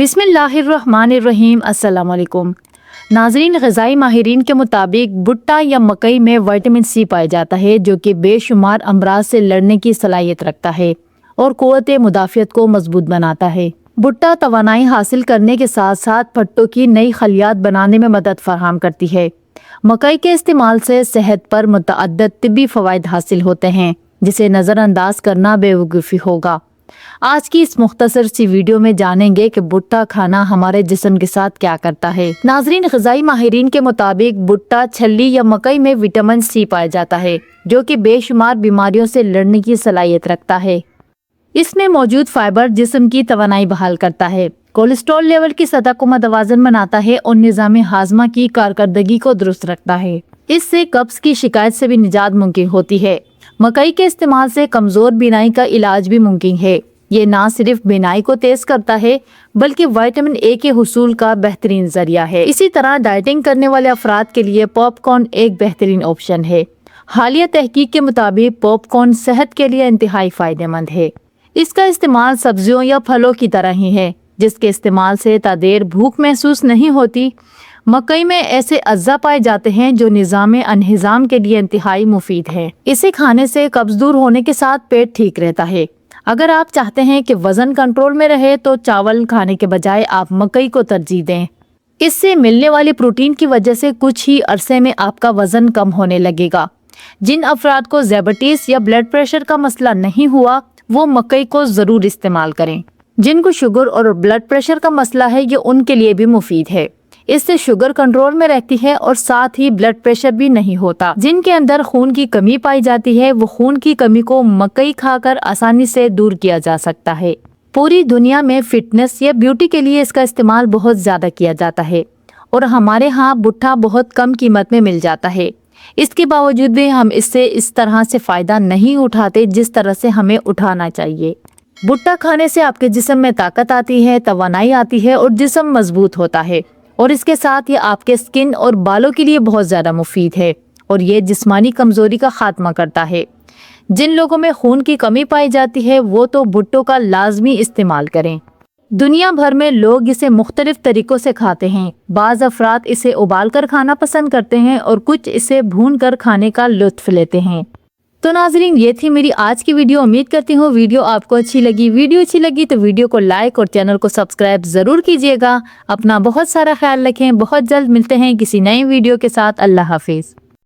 बिस्मिल्लाहिर्रहमानिर्रहीम। अस्सलाम वालेकुम नाजरीन, ग़िज़ाई माहिरीन के मुताबिक भुट्टा या मकई में विटामिन सी पाया जाता है, जो कि बेशुमार अमराज से लड़ने की सलाहियत रखता है और क़ुव्वत मुदाफ़ियत को मजबूत बनाता है। भुट्टा तवानाई हासिल करने के साथ साथ फट्टों की नई खलियात बनाने में मदद फराहम करती है। मकई के इस्तेमाल से सेहत पर मुतअद्दिद तिब्बी फ़वाइद हासिल होते हैं, जिसे नज़रअंदाज करना बेवकूफ़ी होगा। आज की इस मुख्तसर सी वीडियो में जानेंगे कि भुट्टा खाना हमारे जिस्म के साथ क्या करता है। नाजरीन, ग़िज़ाई माहिरीन के मुताबिक भुट्टा, छल्ली या मकई में विटामिन सी पाया जाता है, जो कि बेशुमार बीमारियों से लड़ने की सलाहियत रखता है। इसमें मौजूद फाइबर जिस्म की तवानाई बहाल करता है, कोलेस्ट्रॉल लेवल की सतह को मतवाज़न बनाता है और निज़ाम हाज़मा की कारकर्दगी को दुरुस्त रखता है। इससे कब्ज़ की शिकायत से भी निजात मुमकिन होती है। मकई के इस्तेमाल से कमज़ोर बीनाई का इलाज भी मुमकिन है। ये ना सिर्फ बीनाई को तेज करता है, बल्कि विटामिन ए के हुसूल का बेहतरीन जरिया है। इसी तरह डाइटिंग करने वाले अफराद के लिए पॉपकॉर्न एक बेहतरीन ऑप्शन है। हालिया तहकीक के मुताबिक पॉपकॉर्न सेहत के लिए इंतहाई फ़ायदेमंद है। इसका इस्तेमाल सब्जियों या फलों की तरह ही है, जिसके इस्तेमाल से तादेर भूख महसूस नहीं होती। मकई में ऐसे अज्जा पाए जाते हैं जो निज़ाम अनहिज़ाम के लिए इंतहाई मुफीद है। इसे खाने से कब्ज़ दूर होने के साथ पेट ठीक रहता है। अगर आप चाहते हैं कि वज़न कंट्रोल में रहे तो चावल खाने के बजाय आप मकई को तरजीह दें। इससे मिलने वाली प्रोटीन की वजह से कुछ ही अरसे में आपका वज़न कम होने लगेगा। जिन अफराद को ज़ायबिटीज़ या ब्लड प्रेशर का मसला नहीं हुआ, वो मकई को ज़रूर इस्तेमाल करें। जिनको शुगर और ब्लड प्रेशर का मसला है, ये उनके लिए भी मुफीद है। इससे शुगर कंट्रोल में रहती है और साथ ही ब्लड प्रेशर भी नहीं होता। जिनके अंदर खून की कमी पाई जाती है, वो खून की कमी को मकई खाकर आसानी से दूर किया जा सकता है। पूरी दुनिया में फिटनेस या ब्यूटी के लिए इसका इस्तेमाल बहुत ज़्यादा किया जाता है और हमारे यहाँ भुट्टा बहुत कम कीमत में मिल जाता है। इसके बावजूद भी हम इससे इस तरह से फ़ायदा नहीं उठाते जिस तरह से हमें उठाना चाहिए। भुट्टा खाने से आपके जिस्म में ताकत आती है, तवानाई आती है और जिस्म मजबूत होता है। और इसके साथ ये आपके स्किन और बालों के लिए बहुत ज़्यादा मुफीद है और ये जिस्मानी कमज़ोरी का खात्मा करता है। जिन लोगों में खून की कमी पाई जाती है, वो तो भुट्टों का लाजमी इस्तेमाल करें। दुनिया भर में लोग इसे मुख्तलिफ तरीक़ों से खाते हैं। बाज़ अफराद इसे उबाल कर खाना पसंद करते हैं और कुछ इसे भून कर खाने का लुत्फ़ लेते हैं। तो नाजरीन, ये थी मेरी आज की वीडियो। उम्मीद करती हूँ वीडियो आपको अच्छी लगी। वीडियो अच्छी लगी तो वीडियो को लाइक और चैनल को सब्सक्राइब ज़रूर कीजिएगा। अपना बहुत सारा ख्याल रखें। बहुत जल्द मिलते हैं किसी नई वीडियो के साथ। अल्लाह हाफिज़।